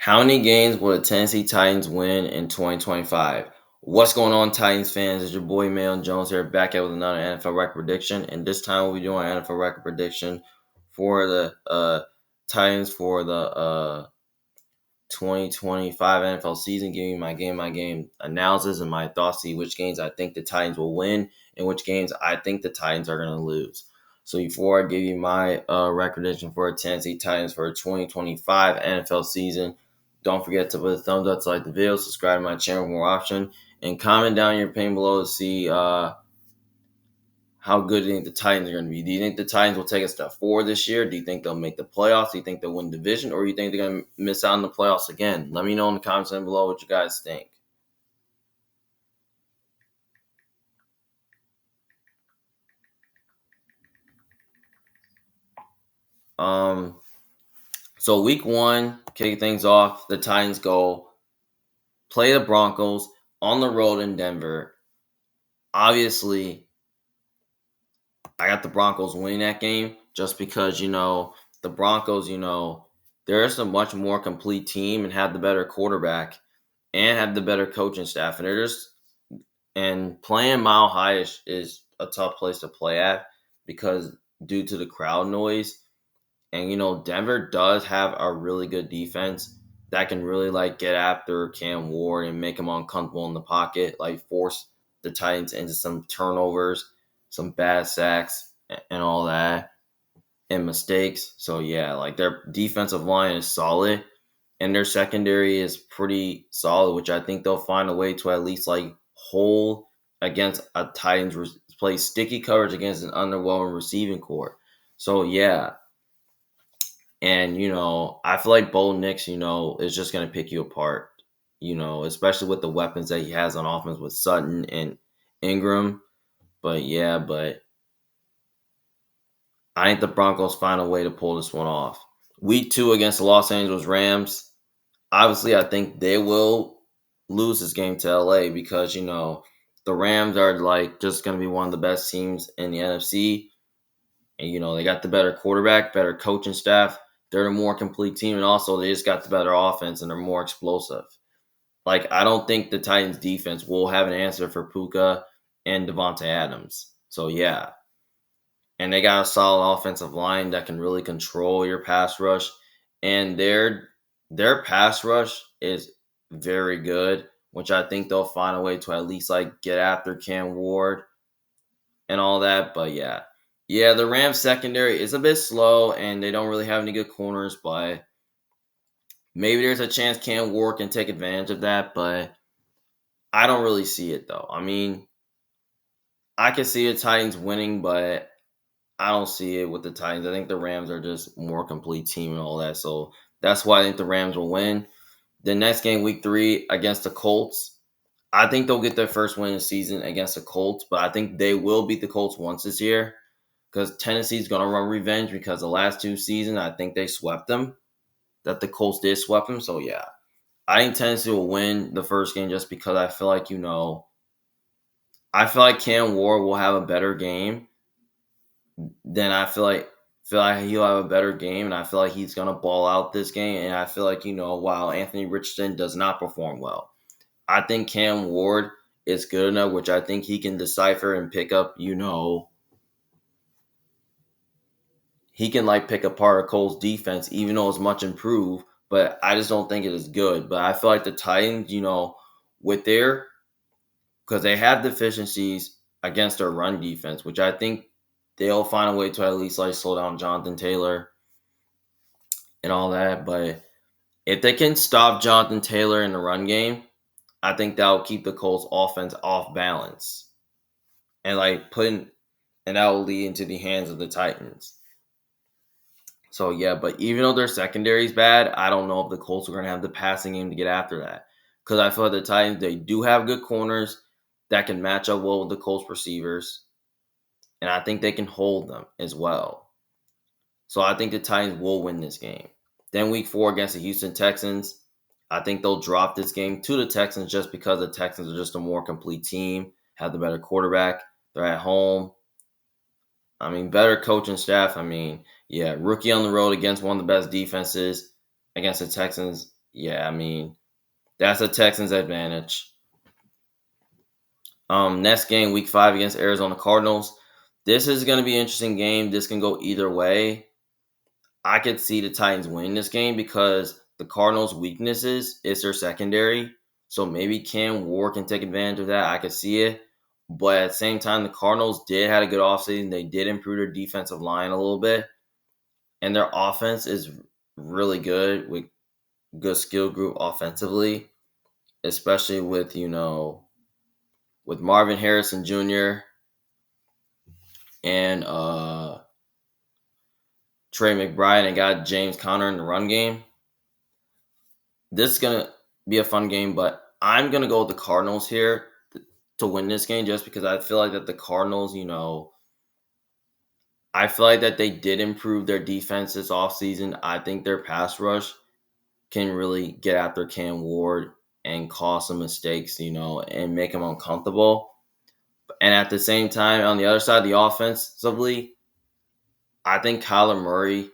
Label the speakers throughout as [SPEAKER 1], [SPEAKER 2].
[SPEAKER 1] How many games will the Tennessee Titans win in 2025? What's going on, Titans fans? It's your boy Mayon Jones here, back at with another NFL record prediction. And this time we'll be doing an NFL record prediction for the Titans for the 2025 NFL season, giving you my game analysis and my thoughts, see which games I think the Titans will win and which games I think the Titans are going to lose. So before I give you my record prediction for the Tennessee Titans for the 2025 NFL season, don't forget to put a thumbs up to like the video, subscribe to my channel for more options, and comment down your opinion below to see how good do you think the Titans are going to be? Do you think the Titans will take a step forward this year? Do you think they'll make the playoffs? Do you think they'll win division? Or do you think they're going to miss out on the playoffs again? Let me know in the comments down below what you guys think. So week one, kicking things off, the Titans go play the Broncos on the road in Denver. Obviously, I got the Broncos winning that game just because, the Broncos, they're just a much more complete team and have the better quarterback and have the better coaching staff. And playing Mile High is a tough place to play at because due to the crowd noise. And, Denver does have a really good defense that can really, get after Cam Ward and make him uncomfortable in the pocket, force the Titans into some turnovers, some bad sacks, and all that, and mistakes. So, yeah, their defensive line is solid, and their secondary is pretty solid, which I think they'll find a way to at least, hold against a Titans, play sticky coverage against an underwhelming receiving core. So, yeah. And, I feel like Bo Nix, is just going to pick you apart, especially with the weapons that he has on offense with Sutton and Ingram. But, yeah, I think the Broncos find a way to pull this one off. Week 2 against the Los Angeles Rams, obviously, I think they will lose this game to LA because, the Rams are, just going to be one of the best teams in the NFC. And, they got the better quarterback, better coaching staff. They're a more complete team, and also they just got the better offense, and they're more explosive. I don't think the Titans' defense will have an answer for Puka and Devontae Adams. So, yeah. And they got a solid offensive line that can really control your pass rush. And their pass rush is very good, which I think they'll find a way to at least, get after Cam Ward and all that. But, yeah. Yeah, the Rams secondary is a bit slow, and they don't really have any good corners, but maybe there's a chance Cam Ward can take advantage of that, but I don't really see it, though. I mean, I can see the Titans winning, but I don't see it with the Titans. I think the Rams are just more complete team and all that, so that's why I think the Rams will win. The next game, week 3, against the Colts, I think they'll get their first win of the season against the Colts, but I think they will beat the Colts once this year. Because Tennessee's going to run revenge because the last 2 seasons, I think they swept them. That the Colts did sweep them. So, yeah. I think Tennessee will win the first game just because I feel like, I feel like Cam Ward will have a better game. Then I feel like he'll have a better game, and I feel like he's going to ball out this game. And I feel like, while Anthony Richardson does not perform well, I think Cam Ward is good enough, which I think he can decipher and pick up, he can pick apart a Colts defense, even though it's much improved. But I just don't think it is good. But I feel like the Titans, with because they have deficiencies against their run defense, which I think they'll find a way to at least slow down Jonathan Taylor and all that. But if they can stop Jonathan Taylor in the run game, I think that'll keep the Colts offense off balance and and that will lead into the hands of the Titans. So, yeah, but even though their secondary is bad, I don't know if the Colts are going to have the passing game to get after that. Because I feel like the Titans, they do have good corners that can match up well with the Colts receivers. And I think they can hold them as well. So I think the Titans will win this game. Then week 4 against the Houston Texans, I think they'll drop this game to the Texans just because the Texans are just a more complete team, have the better quarterback. They're at home. I mean, better coaching staff. I mean, yeah, rookie on the road against one of the best defenses against the Texans. yeah, I mean, that's a Texans advantage. Next game, week 5 against Arizona Cardinals. This is going to be an interesting game. This can go either way. I could see the Titans winning this game because the Cardinals' weaknesses is their secondary. So maybe Cam Ward can take advantage of that. I could see it. But at the same time, the Cardinals did have a good offseason. They did improve their defensive line a little bit. And their offense is really good with good skill group offensively, especially with Marvin Harrison Jr. and Trey McBride and got James Conner in the run game. This is gonna be a fun game, but I'm gonna go with the Cardinals here to win this game just because I feel like that the Cardinals, I feel like that they did improve their defense this offseason. I think their pass rush can really get after Cam Ward and cause some mistakes, and make him uncomfortable. And at the same time, on the other side, the offensively, I think Kyler Murray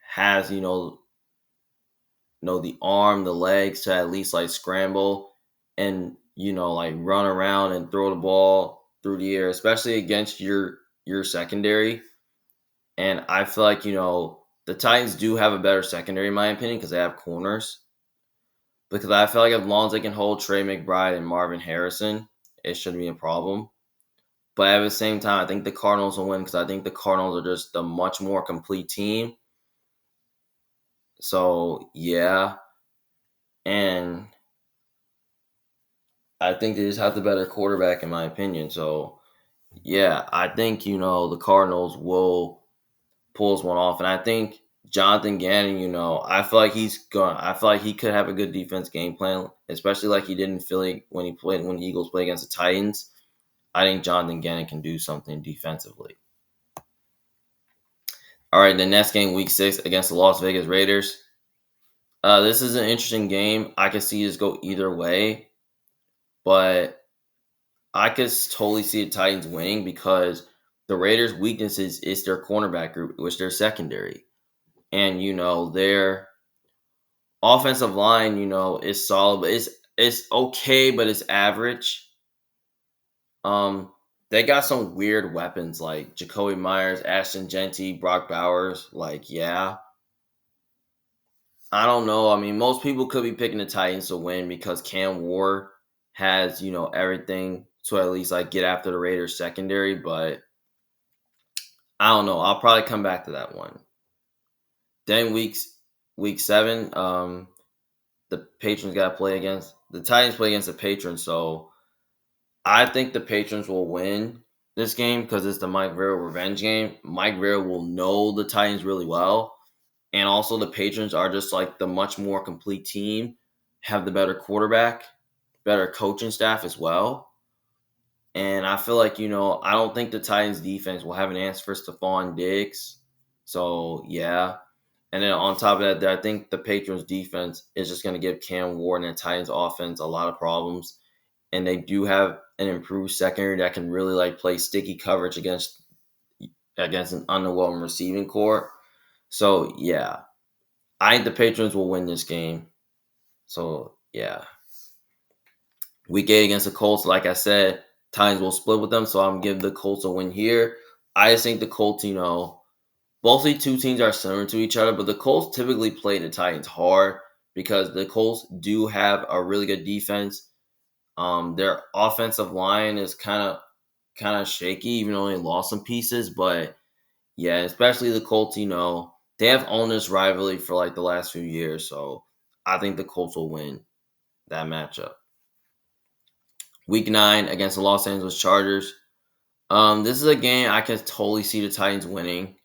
[SPEAKER 1] has, the arm, the legs to at least like scramble and like run around and throw the ball through the air, especially against your secondary. And I feel like the Titans do have a better secondary in my opinion because they have corners. Because I feel like as long as they can hold Trey McBride and Marvin Harrison, it shouldn't be a problem. But at the same time, I think the Cardinals will win because I think the Cardinals are just a much more complete team. So yeah, and I think they just have the better quarterback in my opinion. So yeah, I think the Cardinals will pull this one off, and I think Jonathan Gannon, I feel like I feel like he could have a good defense game plan, especially like he did in Philly when the Eagles played against the Titans. I think Jonathan Gannon can do something defensively. All right, the next game, Week 6 against the Las Vegas Raiders. This is an interesting game. I could see this go either way, but I could totally see the Titans winning because the Raiders' weaknesses is their cornerback group, which they're secondary. And their offensive line, is solid, but it's okay, but it's average. Um, they got some weird weapons like Jacoby Myers, Ashton Genty, Brock Bowers. Like, yeah, I don't know. I mean, most people could be picking the Titans to win because Cam Ward has, everything to at least like get after the Raiders secondary, but I don't know. I'll probably come back to that one. Then week 7, the Patrons got to play against the Titans play against the Patrons, so I think the Patrons will win this game because it's the Mike Vrabel revenge game. Mike Vrabel will know the Titans really well, and also the Patrons are just like the much more complete team, have the better quarterback, better coaching staff as well. And I feel like, I don't think the Titans defense will have an answer for Stephon Diggs. So, yeah. And then on top of that, I think the Patriots defense is just going to give Cam Ward and the Titans offense a lot of problems. And they do have an improved secondary that can really like play sticky coverage against an underwhelming receiving core. So, yeah. I think the Patriots will win this game. So, yeah. Week 8 against the Colts, like I said, Titans will split with them, so I'm giving the Colts a win here. I just think the Colts, both these two teams are similar to each other, but the Colts typically play the Titans hard because the Colts do have a really good defense. Their offensive line is kind of shaky, even though they lost some pieces. But yeah, especially the Colts, they have owned this rivalry for like the last few years, so I think the Colts will win that matchup. Week 9 against the Los Angeles Chargers. This is a game I can totally see the Titans winning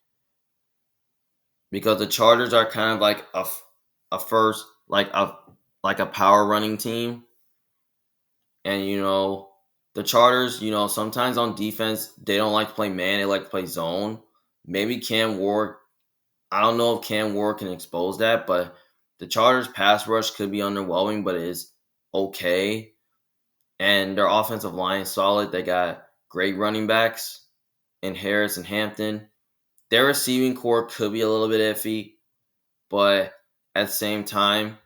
[SPEAKER 1] because the Chargers are kind of like a first like a power running team, and the Chargers, sometimes on defense they don't like to play man, they like to play zone. Maybe Cam Ward. I don't know if Cam Ward can expose that, but the Chargers pass rush could be underwhelming, but it is okay. And their offensive line is solid. They got great running backs in Harris and Hampton. Their receiving core could be a little bit iffy, but at the same time,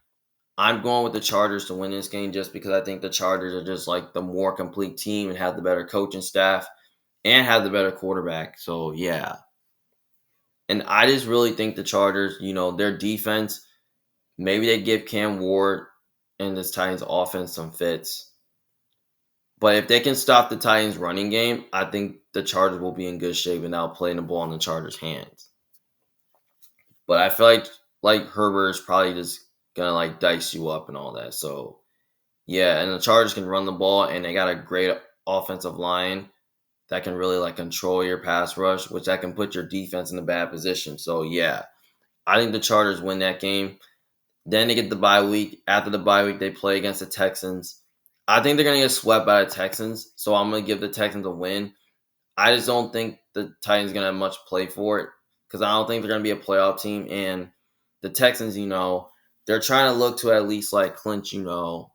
[SPEAKER 1] I'm going with the Chargers to win this game just because I think the Chargers are just like the more complete team and have the better coaching staff and have the better quarterback. So, yeah. And I just really think the Chargers, their defense, maybe they give Cam Ward and this Titans offense some fits. But if they can stop the Titans running game, I think the Chargers will be in good shape and now playing the ball in the Chargers' hands. But I feel like Herbert is probably just gonna like dice you up and all that. So yeah, and the Chargers can run the ball and they got a great offensive line that can really like control your pass rush, which that can put your defense in a bad position. So yeah, I think the Chargers win that game. Then they get the bye week. After the bye week, they play against the Texans. I think they're gonna get swept by the Texans, so I'm gonna give the Texans a win. I just don't think the Titans gonna have much play for it because I don't think they're gonna be a playoff team. And the Texans, they're trying to look to at least like clinch, And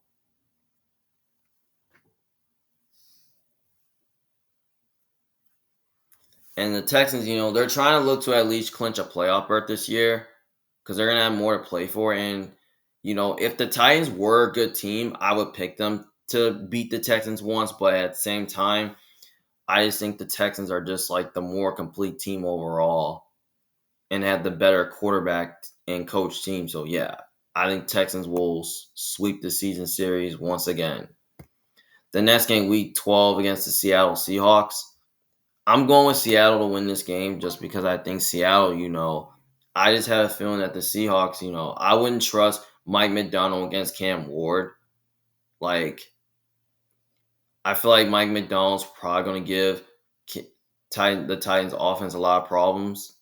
[SPEAKER 1] the Texans, they're trying to look to at least clinch a playoff berth this year because they're gonna have more to play for. And if the Titans were a good team, I would pick them to beat the Texans once. But at the same time, I just think the Texans are just like the more complete team overall and have the better quarterback and coach team. So yeah, I think Texans will sweep the season series once again. The next game, Week 12 against the Seattle Seahawks. I'm going with Seattle to win this game just because I think Seattle, I just have a feeling that the Seahawks, I wouldn't trust Mike McDonald against Cam Ward. Like, I feel like Mike McDonald's probably going to give the Titans offense a lot of problems.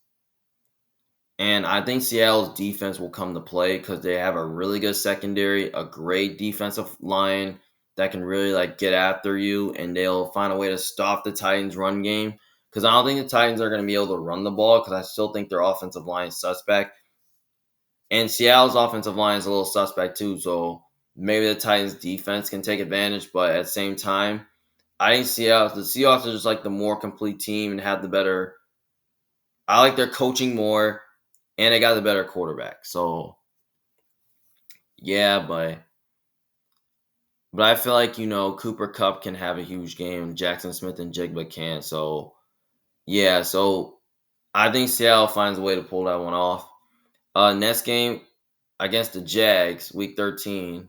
[SPEAKER 1] And I think Seattle's defense will come to play because they have a really good secondary, a great defensive line that can really like get after you, and they'll find a way to stop the Titans' run game. Because I don't think the Titans are going to be able to run the ball because I still think their offensive line is suspect. And Seattle's offensive line is a little suspect too, so maybe the Titans' defense can take advantage. But at the same time, I think the Seahawks are just like the more complete team and have the better. I like their coaching more and they got the better quarterback. So yeah, but I feel like Cooper Kupp can have a huge game. Jackson Smith and Jigba can't. So yeah, so I think Seattle finds a way to pull that one off. Next game against the Jags, Week 13.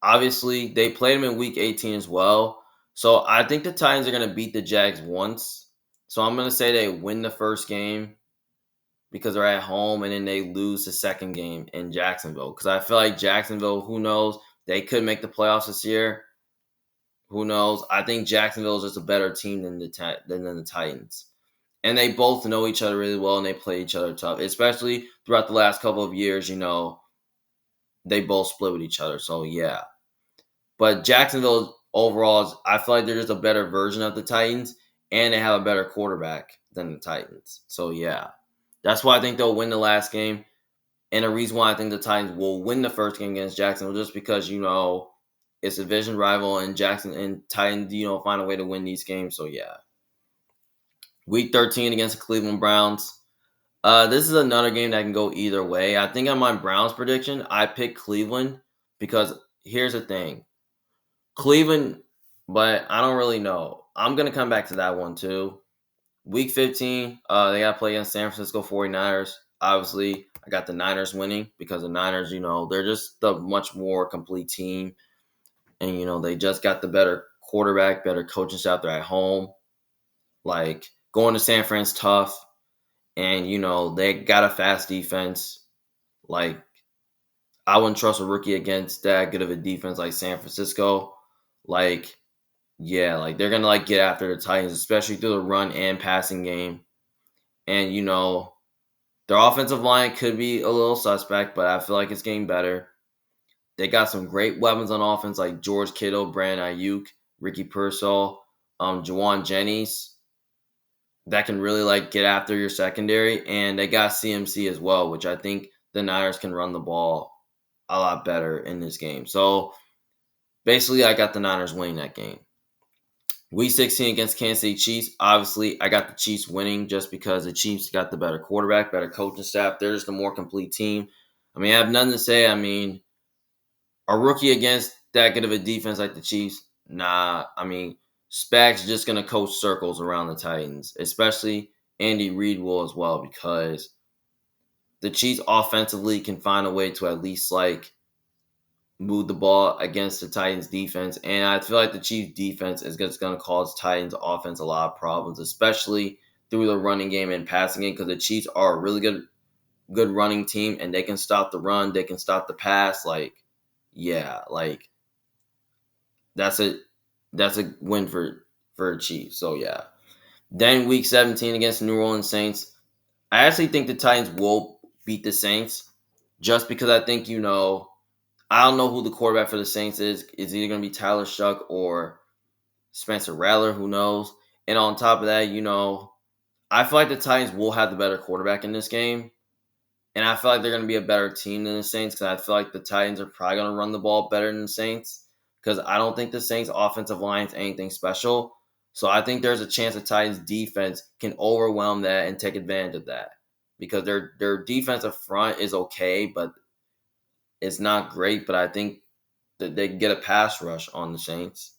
[SPEAKER 1] Obviously, they played them in Week 18 as well. So I think the Titans are going to beat the Jags once. So I'm going to say they win the first game because they're at home, and then they lose the second game in Jacksonville. Because I feel like Jacksonville, who knows, they could make the playoffs this year. Who knows? I think Jacksonville is just a better team than the Titans, and they both know each other really well, and they play each other tough. Especially throughout the last couple of years, they both split with each other. So yeah, but Jacksonville overall, I feel like they're just a better version of the Titans, and they have a better quarterback than the Titans. So yeah. That's why I think they'll win the last game. And the reason why I think the Titans will win the first game against Jacksonville just because, it's a division rival and Jackson and Titans, find a way to win these games. So, yeah. Week 13 against the Cleveland Browns. This is another game that can go either way. I think on my Browns prediction, I picked Cleveland because here's the thing. Cleveland, but I don't really know. I'm going to come back to that one too. Week 15, they got to play against San Francisco 49ers. Obviously, I got the Niners winning because the Niners, they're just the much more complete team. And, they just got the better quarterback, better coaching staff. They're at home. Like, going to San Fran's tough. And, they got a fast defense. Like, I wouldn't trust a rookie against that good of a defense like San Francisco. Like, yeah, like they're gonna like get after the Titans, especially through the run and passing game. And their offensive line could be a little suspect, but I feel like it's getting better. They got some great weapons on offense like George Kittle, Brandon Ayuk, Ricky Pearsall, Juwan Jennings that can really like get after your secondary. And they got CMC as well, which I think the Niners can run the ball a lot better in this game. So basically, I got the Niners winning that game. Week 16 against Kansas City Chiefs. Obviously, I got the Chiefs winning just because the Chiefs got the better quarterback, better coaching staff. They're just a more complete team. I mean, I have nothing to say. I mean, A rookie against that good of a defense like the Chiefs, nah. I mean, Spag's just gonna coach circles around the Titans, especially Andy Reid will as well, because the Chiefs offensively can find a way to at least like move the ball against the Titans defense. And I feel like the Chiefs defense is just going to cause Titans offense a lot of problems, especially through the running game and passing game, because the Chiefs are a really good running team and they can stop the run, they can stop the pass. Like, yeah, like that's a win for the Chiefs. So yeah. Then week 17 against the New Orleans Saints. I actually think the Titans will beat the Saints just because I think, I don't know who the quarterback for the Saints is. It's either going to be Tyler Shuck or Spencer Rattler. Who knows? And on top of that, I feel like the Titans will have the better quarterback in this game. And I feel like they're going to be a better team than the Saints because I feel like the Titans are probably going to run the ball better than the Saints because I don't think the Saints' offensive line is anything special. So I think there's a chance the Titans' defense can overwhelm that and take advantage of that because their defensive front is okay, but it's not great. But I think that they can get a pass rush on the Saints.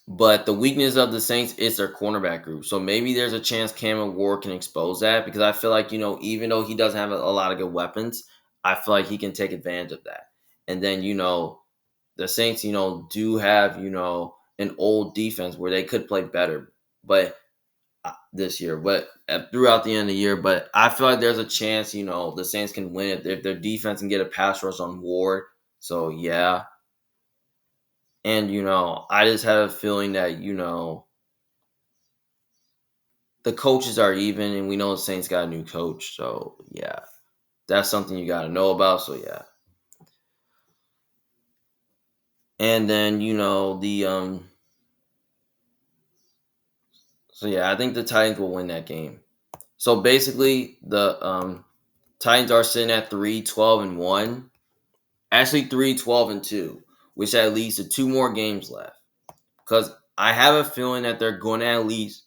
[SPEAKER 1] But the weakness of the Saints is their cornerback group. So maybe there's a chance Cameron Ward can expose that because I feel like, even though he doesn't have a lot of good weapons, I feel like he can take advantage of that. And then, the Saints, do have, an old defense where they could play better this year, but throughout the end of the year. But I feel like there's a chance, the Saints can win it if their defense can get a pass rush on Ward. So, yeah. And, I just have a feeling that, the coaches are even, and we know the Saints got a new coach. So, yeah, that's something you got to know about. So, yeah. And then, so yeah, I think the Titans will win that game. So basically, the Titans are sitting at 3-12-1. Actually, 3-12-2, which that leads to 2 more games left. Because I have a feeling that they're going to at least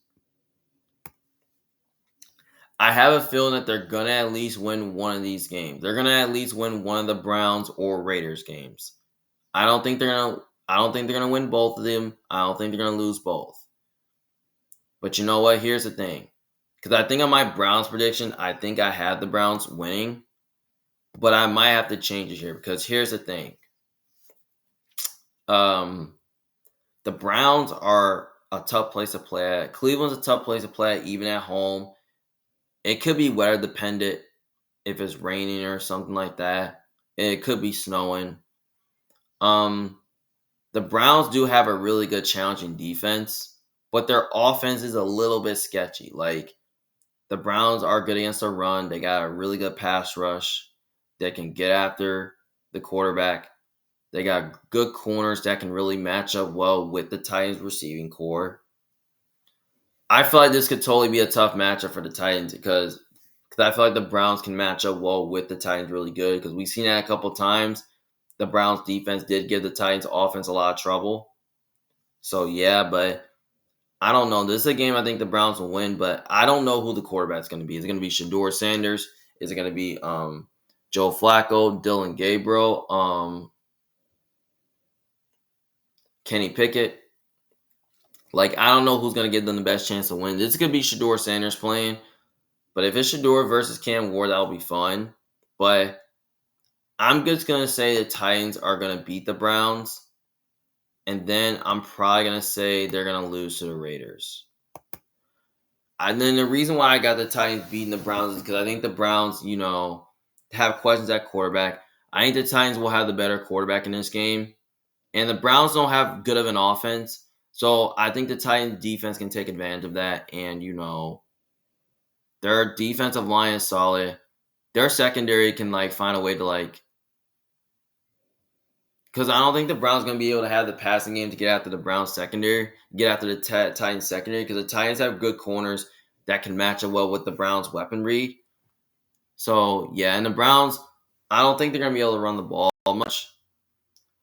[SPEAKER 1] win one of these games. They're gonna at least win one of the Browns or Raiders games. I don't think they're gonna win both of them. I don't think they're gonna lose both. But you know what? Here's the thing. Because I think on my Browns prediction, I think I had the Browns winning. But I might have to change it here because here's the thing. The Browns are a tough place to play at. Cleveland's a tough place to play at, even at home. It could be weather dependent if it's raining or something like that. It could be snowing. The Browns do have a really good challenging defense, but their offense is a little bit sketchy. Like the Browns are good against the run. They got a really good pass rush that can get after the quarterback. They got good corners that can really match up well with the Titans receiving core. I feel like this could totally be a tough matchup for the Titans because I feel like the Browns can match up well with the Titans really good because we've seen that a couple times. The Browns defense did give the Titans offense a lot of trouble. So yeah, but I don't know. This is a game I think the Browns will win, but I don't know who the quarterback's going to be. Is it going to be Shedeur Sanders? Is it going to be Joe Flacco, Dylan Gabriel, Kenny Pickett? Like, I don't know who's going to give them the best chance to win. This is going to be Shedeur Sanders playing. But if it's Shedeur versus Cam Ward, that'll be fun. But I'm just going to say the Titans are going to beat the Browns. And then I'm probably going to say they're going to lose to the Raiders. And then the reason why I got the Titans beating the Browns is because I think the Browns, have questions at quarterback. I think the Titans will have the better quarterback in this game. And the Browns don't have good of an offense. So I think the Titans defense can take advantage of that. And, their defensive line is solid. Their secondary can, find a way to, because I don't think the Browns going to be able to have the passing game to get after the Browns secondary, get after the Titans secondary, because the Titans have good corners that can match up well with the Browns' weaponry. So, yeah, and the Browns, I don't think they're going to be able to run the ball much.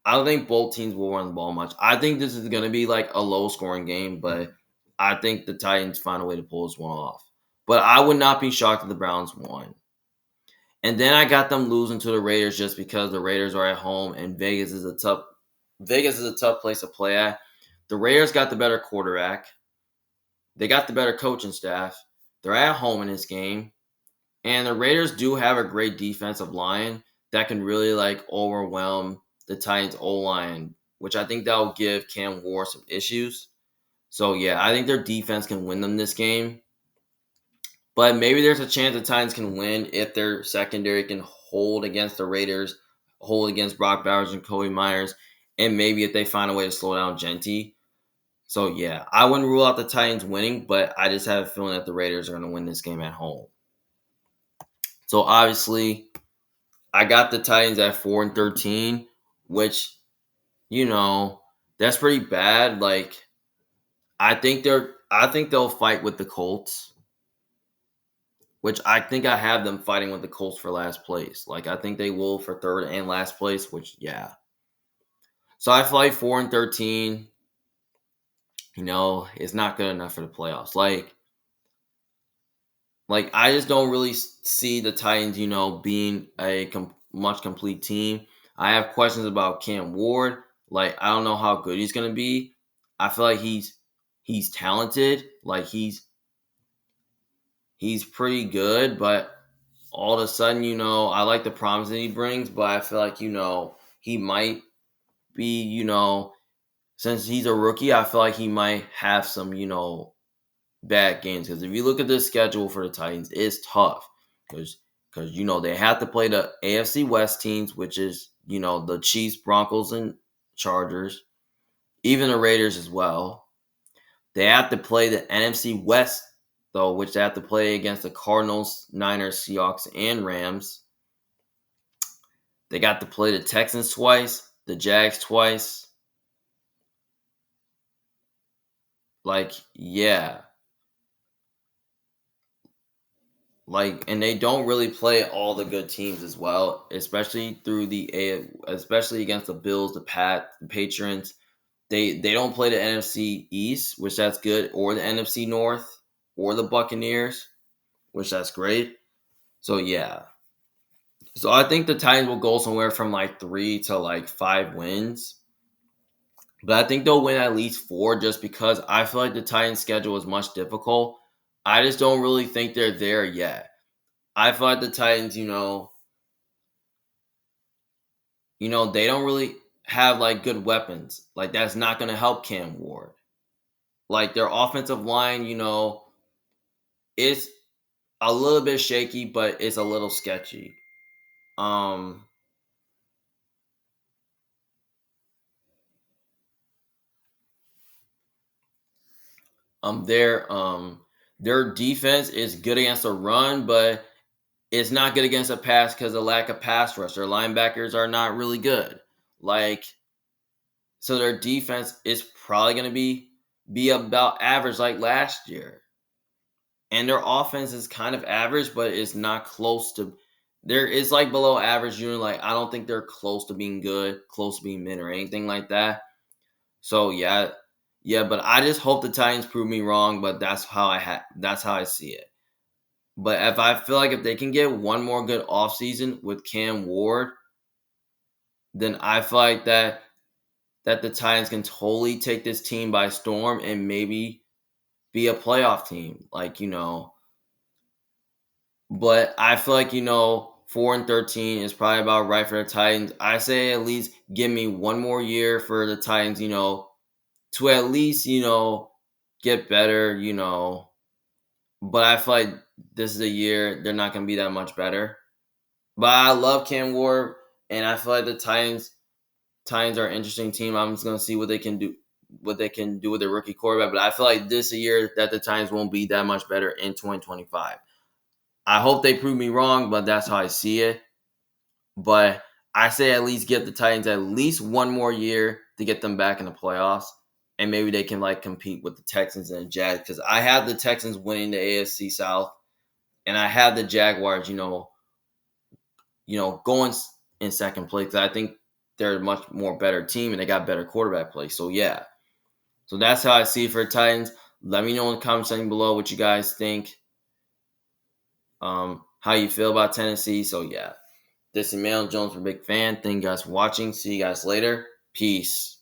[SPEAKER 1] I don't think both teams will run the ball much. I think this is going to be, a low-scoring game, but I think the Titans find a way to pull this one off. But I would not be shocked if the Browns won. And then I got them losing to the Raiders just because the Raiders are at home and Vegas is a tough place to play at. The Raiders got the better quarterback. They got the better coaching staff. They're at home in this game. And the Raiders do have a great defensive line that can really like overwhelm the Titans O line, which I think that will give Cam Ward some issues. So yeah, I think their defense can win them this game. But maybe there's a chance the Titans can win if their secondary can hold against the Raiders, hold against Brock Bowers and Cody Myers, and maybe if they find a way to slow down Genty. So yeah, I wouldn't rule out the Titans winning, but I just have a feeling that the Raiders are going to win this game at home. So obviously, I got the Titans at 4-13, which, that's pretty bad. Like, I think they'll fight with the Colts, which I think I have them fighting with the Colts for last place. Like, I think they will for third and last place, which yeah. So I feel like 4-13, is not good enough for the playoffs. Like I just don't really see the Titans, being a much complete team. I have questions about Cam Ward. Like I don't know how good he's gonna be. I feel like he's talented. Like he's pretty good, but all of a sudden, I like the promise that he brings, but I feel like he might be, since he's a rookie, I feel like he might have some, bad games because if you look at the schedule for the Titans, it's tough because they have to play the AFC West teams, which is the Chiefs, Broncos, and Chargers, even the Raiders as well. They have to play the NFC West though, which they have to play against the Cardinals, Niners, Seahawks, and Rams. They got to play the Texans twice, the Jags twice. Like, yeah. Like, and they don't really play all the good teams as well, especially especially against the Bills, the Patriots. They don't play the NFC East, which that's good, or the NFC North, or the Buccaneers, which that's great. So yeah. So I think the Titans will go somewhere from like 3 to like 5 wins. But I think they'll win at least 4 just because I feel like the Titans schedule is much difficult. I just don't really think they're there yet. I feel like the Titans, they don't really have like good weapons. Like that's not going to help Cam Ward. Like their offensive line, it's a little bit shaky, but it's a little sketchy. Um their defense is good against the run, but it's not good against a pass because of lack of pass rush. Their linebackers are not really good. Like so their defense is probably going to be about average like last year. And their offense is kind of average, but it's not close to. There is like below average. Like I don't think they're close to being good, close to being mid or anything like that. So yeah. But I just hope the Titans prove me wrong. But that's how I see it. But I feel like if they can get one more good offseason with Cam Ward, then I feel like that the Titans can totally take this team by storm and maybe be a playoff team. But I feel like 4-13 is probably about right for the Titans. I say at least give me one more year for the Titans, to at least get better, But I feel like this is a year they're not going to be that much better. But I love Cam Ward, and I feel like the Titans are an interesting team. I'm just going to see what they can do. What they can do with their rookie quarterback, but I feel like this is a year that the Titans won't be that much better in 2025. I hope they prove me wrong, but that's how I see it. But I say at least give the Titans at least one more year to get them back in the playoffs, and maybe they can like compete with the Texans and the Jags. Because I have the Texans winning the AFC South, and I have the Jaguars, going in second place. I think they're a much more better team, and they got better quarterback play. So yeah, so that's how I see it for Titans. Let me know in the comment section below what you guys think. how you feel about Tennessee. So yeah, this is Emmanuel Jones, a big fan. Thank you guys for watching. See you guys later. Peace.